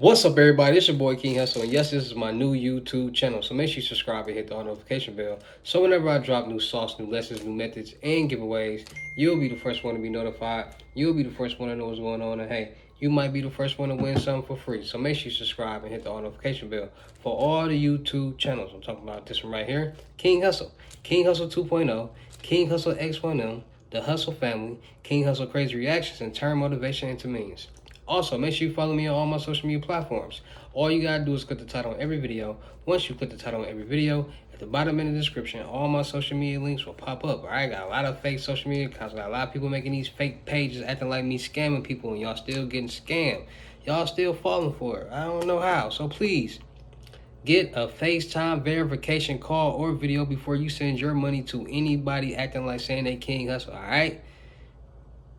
What's up, everybody? It's your boy King Hussle, and yes, this is my new YouTube channel. So make sure you subscribe and hit the notification bell. So whenever I drop new sauce, new lessons, new methods, and giveaways, you'll be the first one to be notified. You'll be the first one to know what's going on, and hey, you might be the first one to win something for free. So make sure you subscribe and hit the notification bell for all the YouTube channels. I'm talking about this one right here, King Hussle, King Hussle 2.0, King Hussle X1M, the Hussle family, King Hussle crazy reactions, and turn motivation into means. Also, make sure you follow me on all my social media platforms. All you gotta do is click the title on every video. Once you click the title on every video, at the bottom in the description, all my social media links will pop up. Alright, got a lot of fake social media accounts. Got a lot of people making these fake pages acting like me scamming people, and y'all still getting scammed. Y'all still falling for it. I don't know how. So please, get a FaceTime verification call or video before you send your money to anybody acting like saying they King Hustle. Alright?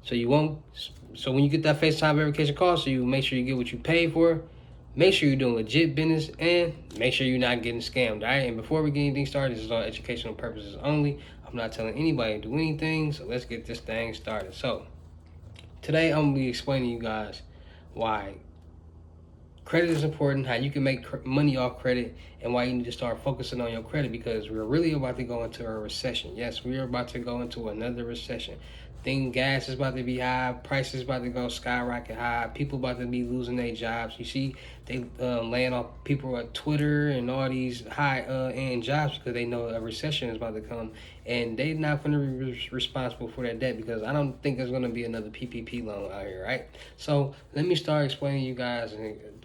So you won't. So when you get that FaceTime verification call, so you make sure you get what you paid for. Make sure you're doing legit business, and make sure you're not getting scammed. All right. And before we get anything started, this is all educational purposes only. I'm not telling anybody to do anything. So let's get this thing started. So today I'm gonna be explaining to you guys why credit is important, how you can make money off credit, and why you need to start focusing on your credit, because we're really about to go into a recession. Yes, we are about to go into another recession. Gas is about to be high, prices about to go skyrocket high, people about to be losing their jobs. You see, they laying off people at Twitter and all these high end jobs because they know a recession is about to come, and they're not going to be responsible for that debt, because I don't think there's going to be another PPP loan out here, right? So let me start explaining to you guys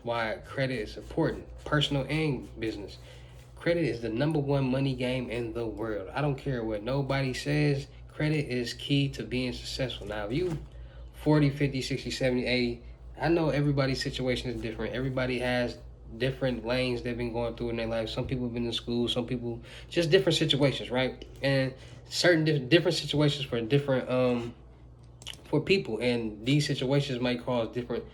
why credit is important, personal and business. Credit is the number one money game in the world. I don't care what nobody says. Credit is key to being successful. Now, if you 40, 50, 60, 70, 80, I know everybody's situation is different. Everybody has different lanes they've been going through in their life. Some people have been in school, some people, just different situations, right? And certain different situations for different for people, and these situations might cause different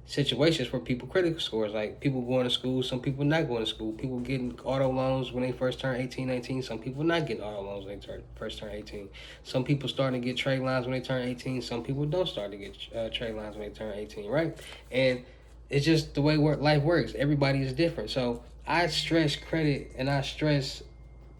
situations for people credit scores, like people going to school, some people not going to school, people getting auto loans when they first turn 18, 19, some people not getting auto loans when they first turn 18, some people starting to get trade lines when they turn 18, some people don't start to get trade lines when they turn 18, right? And it's just the way life works. Everybody is different. So I stress credit and I stress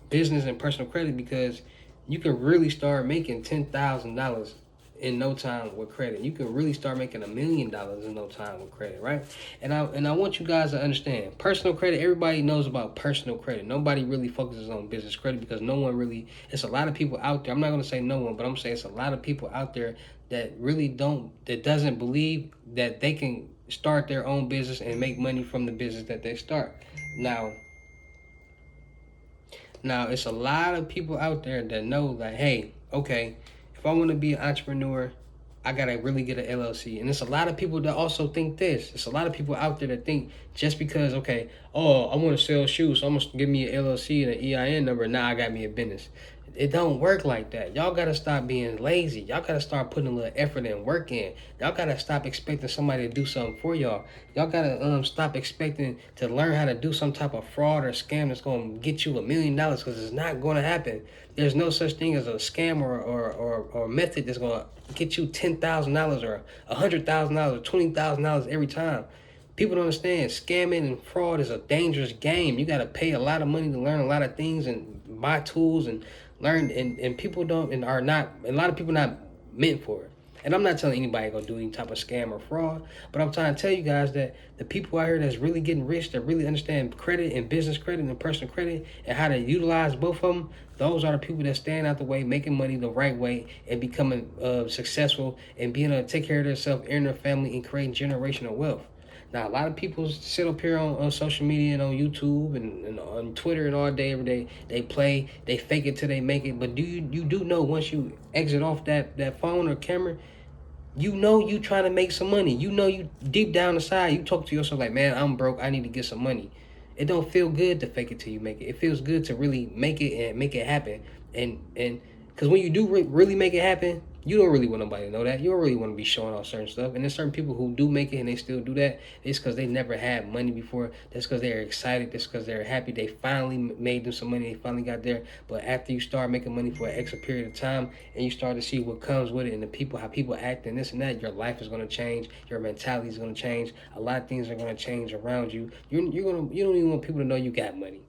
business and personal credit, because you can really start making $10,000 in no time with credit. You can really start making $1,000,000 in no time with credit, right? And I want you guys to understand personal credit. Everybody knows about personal credit. Nobody really focuses on business credit, because no one really. It's a lot of people out there. I'm not going to say no one, but I'm saying it's a lot of people out there that really doesn't believe that they can start their own business and make money from the business that they start. Now, it's a lot of people out there that know that, hey, okay, if I want to be an entrepreneur, I gotta really get an LLC. And it's a lot of people that also think this. It's a lot of people out there that think just because, okay, oh, I want to sell shoes, so I'm gonna give me an LLC and an EIN number. Now I got me a business. It don't work like that. Y'all gotta stop being lazy. Y'all gotta start putting a little effort and work in. Y'all gotta stop expecting somebody to do something for y'all. Y'all gotta stop expecting to learn how to do some type of fraud or scam that's gonna get you $1,000,000, because it's not gonna happen. There's no such thing as a scam or method that's gonna get you $10,000 or $100,000 or $20,000 every time. People don't understand scamming and fraud is a dangerous game. You got to pay a lot of money to learn a lot of things and buy tools and learn, and people don't and are not, a lot of people not meant for it. And I'm not telling anybody to go do any type of scam or fraud, but I'm trying to tell you guys that the people out here that's really getting rich, that really understand credit and business credit and personal credit and how to utilize both of them, those are the people that stand out the way, making money the right way, and becoming successful and being able to take care of themselves and their family and creating generational wealth. Now, a lot of people sit up here on social media and on YouTube and on Twitter and all day, every day. They play, they fake it till they make it. But you do know, once you exit off that phone or camera, you know you trying to make some money. You know, you deep down inside, you talk to yourself like, man, I'm broke. I need to get some money. It don't feel good to fake it till you make it. It feels good to really make it and make it happen. And because when you do really make it happen, You don't really want nobody to know that. You don't really want to be showing off certain stuff. And there's certain people who do make it and they still do that. It's because they never had money before. That's because they're excited. That's because they're happy. They finally made them some money. They finally got there. But after you start making money for an extra period of time and you start to see what comes with it and the people, how people act and this and that, your life is going to change. Your mentality is going to change. A lot of things are going to change around you. You don't even want people to know you got money.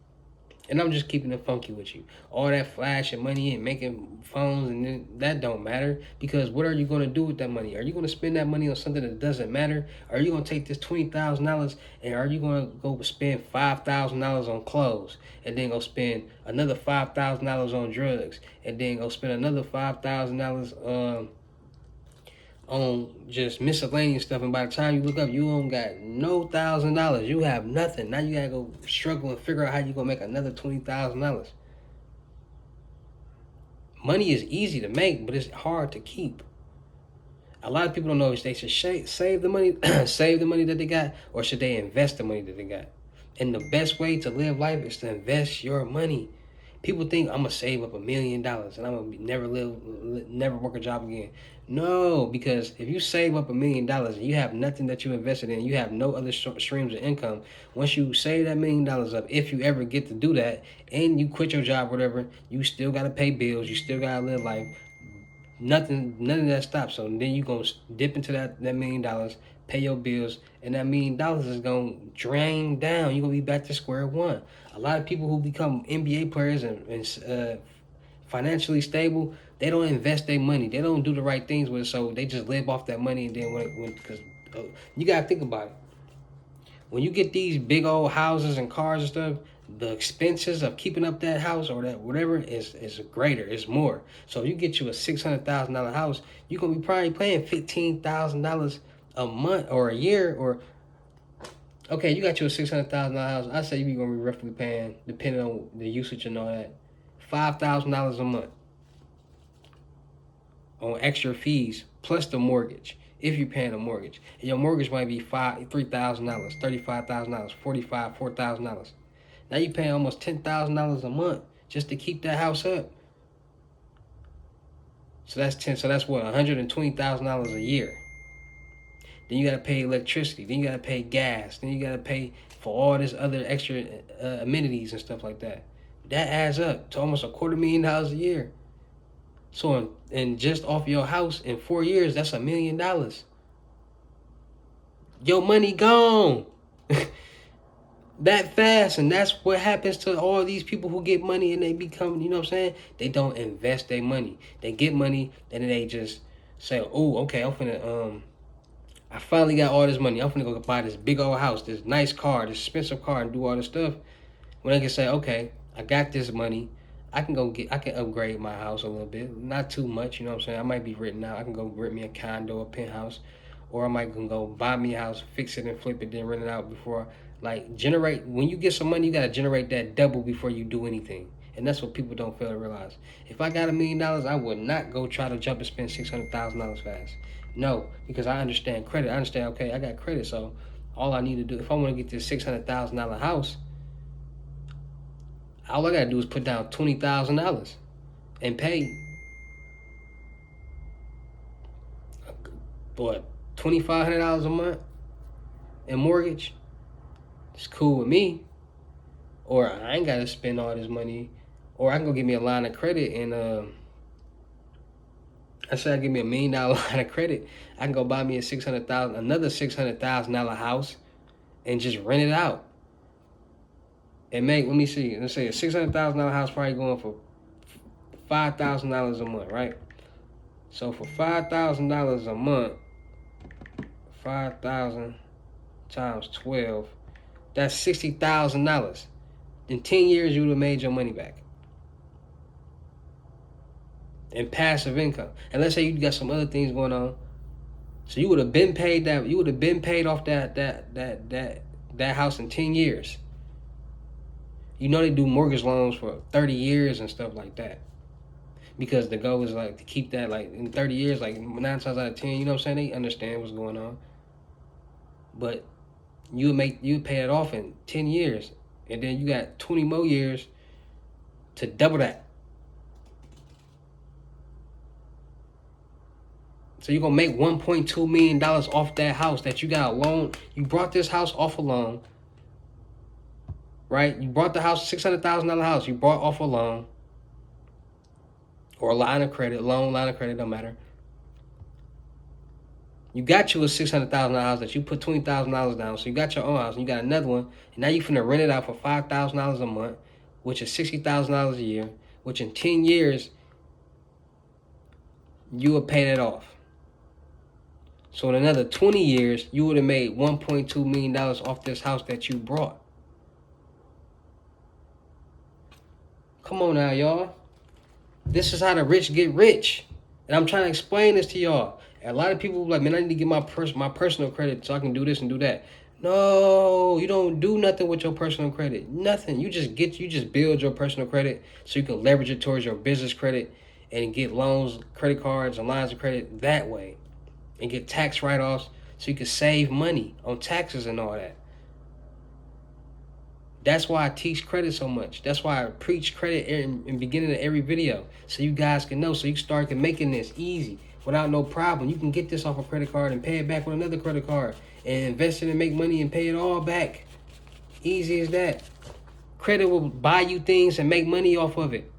And I'm just keeping it funky with you. All that flashing money and making phones and then, that don't matter, because what are you going to do with that money? Are you going to spend that money on something that doesn't matter? Are you going to take this $20,000 and are you going to go spend $5,000 on clothes and then go spend another $5,000 on drugs and then go spend another $5,000 on just miscellaneous stuff, and by the time you look up, you don't got no $1,000. You have nothing. Now you gotta go struggle and figure out how you gonna make another $20,000. Money is easy to make, but it's hard to keep. A lot of people don't know if they should save the money, save the money that they got, or should they invest the money that they got. And the best way to live life is to invest your money. People think I'm gonna save up $1 million and I'm gonna never work a job again. No, because if you save up $1 million and you have nothing that you invested in, you have no other streams of income. Once you save that $1 million up, if you ever get to do that, and you quit your job, or whatever, you still gotta pay bills. You still gotta live life. None of that stops. So then you gonna dip into that $1 million, pay your bills, and that $1 million is gonna drain down. You're gonna be back to square one. A lot of people who become NBA players and financially stable, they don't invest their money. They don't do the right things with it, so they just live off that money. And then because you gotta think about it. When you get these big old houses and cars and stuff, the expenses of keeping up that house or that whatever is greater, it's more. So if you get you a $600,000 house, you're gonna be probably paying $15,000 a month or a year. Or okay, you got you a $600,000 house. I say you're gonna be roughly paying, depending on the usage and all that, $5,000 a month on extra fees plus the mortgage. If you're paying a mortgage, and your mortgage might be $3,000, $35,000, $4,000. Now you're paying almost $10,000 a month just to keep that house up. So that's So that's what, $120,000 a year. Then you gotta pay electricity. Then you gotta pay gas. Then you gotta pay for all this other extra amenities and stuff like that. That adds up to almost $250,000 a year. So, and just off your house in 4 years, that's $1 million. Your money gone that fast. And that's what happens to all these people who get money and they become, you know what I'm saying? They don't invest their money. They get money and then they just say, oh, okay, I finally got all this money. I'm finna go buy this big old house, this nice car, this expensive car, and do all this stuff. When I can say, okay, I got this money. I can upgrade my house a little bit. Not too much, you know what I'm saying? I might be written out. I can go rent me a condo, a penthouse. Or I might go buy me a house, fix it and flip it, then rent it out before. Like, generate. When you get some money, you got to generate that double before you do anything. And that's what people don't fail to realize. If I got $1 million, I would not go try to jump and spend $600,000 fast. No, because I understand credit. I understand, okay, I got credit, so all I need to do, if I want to get this $600,000 house, all I gotta do is put down $20,000 and pay what, $2,500 a month in mortgage. It's cool with me. Or I ain't gotta spend all this money. Or I can go get me a line of credit and I said I give me $1 million line of credit. I can go buy me another $600,000 house and just rent it out. And make, let me see, let's say a $600,000 house probably going for $5,000 a month, right? So for $5,000 a month, 5,000 times 12, that's $60,000. In 10 years, you would have made your money back. And passive income. And let's say you got some other things going on. So you would have been paid that. You would have been paid off that house in 10 years. You know they do mortgage loans for 30 years and stuff like that. Because the goal is like to keep that like in 30 years, like 9 times out of 10, you know what I'm saying? They understand what's going on. But you pay it off in 10 years. And then you got 20 more years to double that. So you're going to make $1.2 million off that house that you got a loan. You brought this house off a loan, right? You brought the house, $600,000 house. You brought off a loan or a line of credit, loan, line of credit, don't matter. You got you a $600,000 house that you put $20,000 down. So you got your own house and you got another one. And now you finna rent it out for $5,000 a month, which is $60,000 a year, which in 10 years, you would pay that off. So in another 20 years, you would have made $1.2 million off this house that you brought. Come on now, y'all. This is how the rich get rich. And I'm trying to explain this to y'all. And a lot of people like, man, I need to get my personal credit so I can do this and do that. No, you don't do nothing with your personal credit. Nothing. You just build your personal credit so you can leverage it towards your business credit and get loans, credit cards, and lines of credit that way. And get tax write-offs so you can save money on taxes and all that. That's why I teach credit so much. That's why I preach credit in the beginning of every video. So you guys can know, so you can start making this easy without no problem. You can get this off a credit card and pay it back with another credit card and invest it and make money and pay it all back. Easy as that. Credit will buy you things and make money off of it.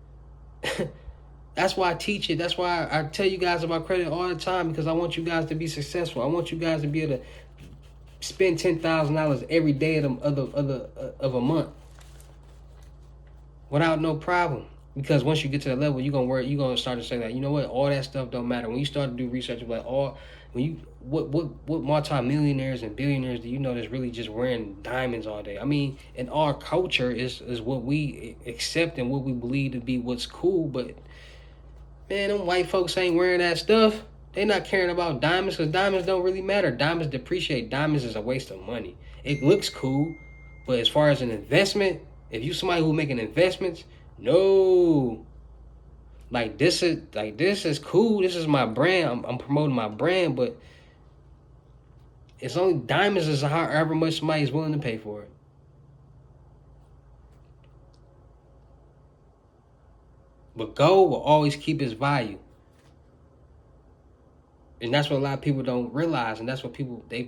That's why I teach it. That's why I tell you guys about credit all the time, because I want you guys to be successful. I want you guys to be able to spend $10,000 every day of a month without no problem. Because once you get to that level, you're gonna start to say that, you know what, all that stuff don't matter. When you start to do research, you're like, what multi-millionaires and billionaires do you know that's really just wearing diamonds all day? I mean, in our culture is what we accept and what we believe to be what's cool, but man, them white folks ain't wearing that stuff. They not caring about diamonds because diamonds don't really matter. Diamonds depreciate. Diamonds is a waste of money. It looks cool, but as far as an investment, if you somebody who making investments, no. Like this is cool. This is my brand. I'm promoting my brand, but it's only diamonds is however much somebody is willing to pay for it. But gold will always keep its value. And that's what a lot of people don't realize, and that's what people they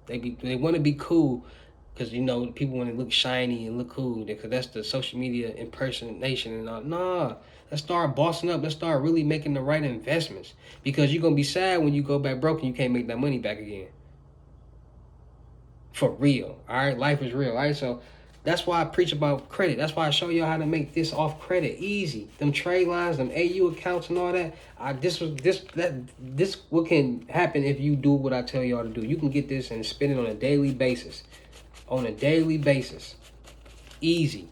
want to be cool because you know people want to look shiny and look cool because that's the social media impersonation and all. Nah, let's start bossing up. Let's start really making the right investments, because you're gonna be sad when you go back broke and you can't make that money back again. For real, all right. Life is real, all right. So that's why I preach about credit. That's why I show y'all how to make this off credit easy. Them trade lines, them AU accounts and all that. This what can happen if you do what I tell y'all to do. You can get this and spend it on a daily basis. On a daily basis. Easy.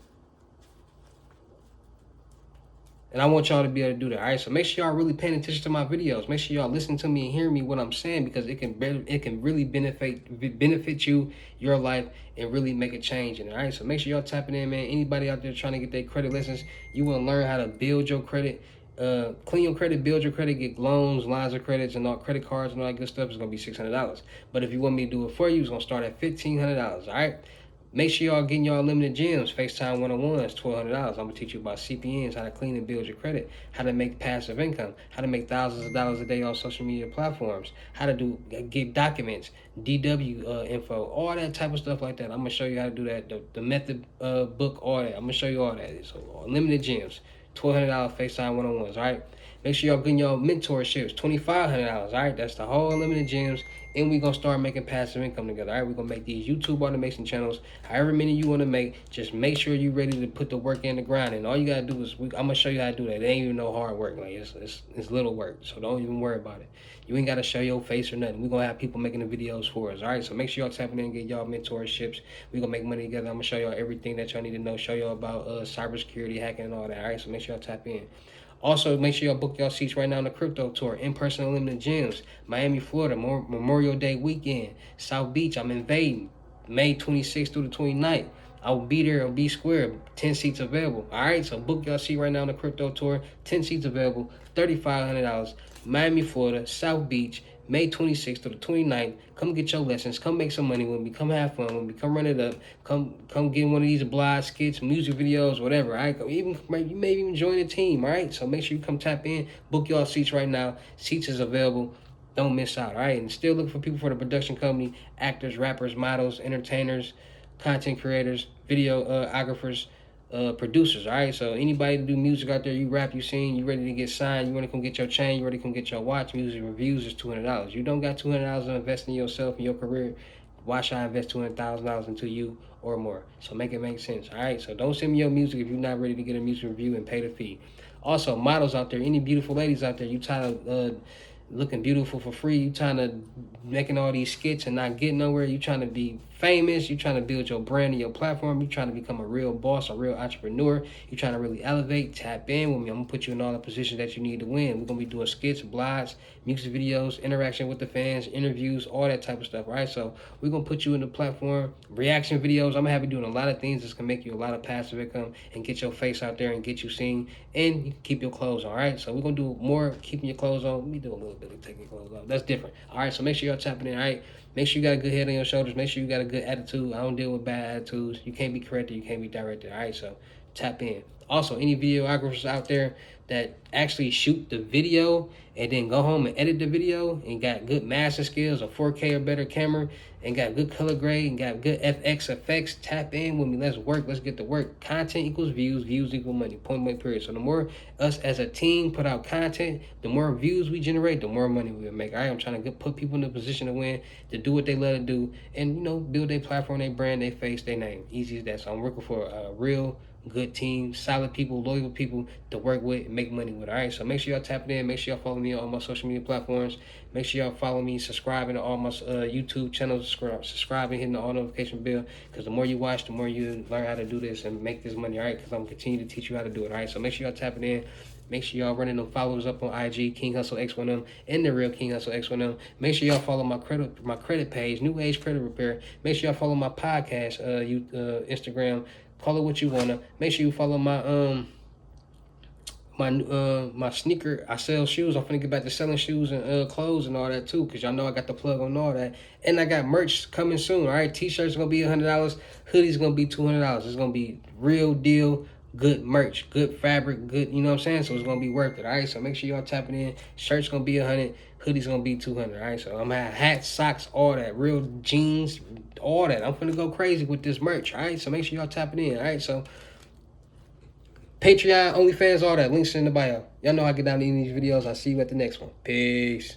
And I want y'all to be able to do that. All right. So make sure y'all really paying attention to my videos. Make sure y'all listen to me and hear me what I'm saying, because it can really benefit you, your life, and really make a change in it. All right. So make sure y'all tapping in, man. Anybody out there trying to get their credit lessons, you want to learn how to build your credit, clean your credit, build your credit, get loans, lines of credits, and all credit cards and all that good stuff. It's gonna be $600. But if you want me to do it for you, it's gonna start at $1,500. All right. Make sure y'all getting y'all limited gems. FaceTime 101s, $1,200. I'm going to teach you about CPNs, how to clean and build your credit, how to make passive income, how to make thousands of dollars a day on social media platforms, how to get documents, DW info, all that type of stuff like that. I'm going to show you how to do that, the method book, all that. I'm going to show you all that. So limited gems, $1,200 FaceTime 101s, all right? Make sure y'all getting y'all mentorships, $2,500, all right? That's the whole unlimited gems. And we're going to start making passive income together, all right? We're going to make these YouTube automation channels, however many you want to make. Just make sure you're ready to put the work in the grind. And all you got to do is, I'm going to show you how to do that. It ain't even no hard work. Like it's little work, so don't even worry about it. You ain't got to show your face or nothing. We're going to have people making the videos for us, all right? So make sure y'all tapping in and get y'all mentorships. We're going to make money together. I'm going to show y'all everything that y'all need to know, show y'all about cybersecurity, hacking, and all that, all right? So make sure y'all tap in. Also, make sure y'all book y'all seats right now on the crypto tour, in-person unlimited gems, Miami, Florida, Memorial Day weekend, South Beach. I'm invading May 26th through the 29th. I will be there on B Square, 10 seats available. All right, so book y'all seat right now on the crypto tour, 10 seats available, $3,500, Miami, Florida, South Beach, May 26th to the 29th. Come get your lessons. Come make some money with me. Come have fun with me. Come run it up. Come get one of these blog skits, music videos, whatever. All right? You may even join the team. All right? So make sure you come tap in. Book y'all seats right now. Seats is available. Don't miss out, all right? And still looking for people for the production company, actors, rappers, models, entertainers, content creators, videographers, producers, all right? So anybody to do music out there, you rap, you sing, you ready to get signed, you want to come get your chain, you ready to come get your watch, music reviews is $200. You don't got $200 to invest in yourself and your career, why should I invest $200,000 into you or more? So make it make sense, all right? So don't send me your music if you're not ready to get a music review and pay the fee. Also, models out there, any beautiful ladies out there, you trying to looking beautiful for free, you trying to making all these skits and not getting nowhere, you trying to be famous, you trying to build your brand and your platform, you trying to become a real boss, a real entrepreneur, you trying to really elevate, tap in with me. I'm gonna put you in all the positions that you need to win. We're gonna be doing skits, blogs, music videos, interaction with the fans, interviews, all that type of stuff, right? So we're gonna put you in the platform, reaction videos. I'm gonna have you doing a lot of things that's gonna make you a lot of passive income and get your face out there and get you seen, and you can keep your clothes on, all right? So we're gonna do more keeping your clothes on. Let me do a little bit of taking your clothes off. That's different. All right, so make sure y'all tapping in, all right? Make sure you got a good head on your shoulders. Make sure you got a good attitude. I don't deal with bad attitudes. You can't be corrected. You can't be directed. All right, so tap in. Also, any videographers out there that actually shoot the video and then go home and edit the video and got good master skills, a 4K or better camera, and got good color grade and got good FX effects, tap in with me. Let's work. Let's get to work. Content equals views. Views equal money. Point blank period. So the more us as a team put out content, the more views we generate, the more money we'll make. All right, I'm trying to put people in a position to win, to do what they love to do, and build their platform, their brand, their face, their name. Easy as that. So I'm working for a real good team, solid people, loyal people to work with and make money with. All right, so make sure y'all tap in. Make sure y'all follow me on all my social media platforms. Make sure y'all follow me, subscribing to all my YouTube channels, subscribing, hitting the all notification bell, because the more you watch, the more you learn how to do this and make this money. All right, because I'm continuing to teach you how to do it. All right, so make sure y'all tapping in. Make sure y'all running them followers up on IG, King Hussle X1M, and the real King Hussle X1M. Make sure y'all follow my credit page, New Age Credit Repair. Make sure y'all follow my podcast, Instagram. Call it what you wanna. Make sure you follow my my sneaker. I sell shoes. I'm finna get back to selling shoes and clothes and all that too, cause y'all know I got the plug on all that. And I got merch coming soon. All right, t-shirts gonna be $100. Hoodies gonna be $200. It's gonna be real deal. Good merch, good fabric, good, you know what I'm saying? So it's gonna be worth it, all right? So make sure y'all tapping in. Shirts gonna be 100, hoodies gonna be 200, all right? So I'm gonna have hats, socks, all that, real jeans, all that. I'm finna go crazy with this merch, all right? So make sure y'all tapping in, all right? So Patreon, OnlyFans, all that, links in the bio. Y'all know I get down to these videos. I'll see you at the next one. Peace.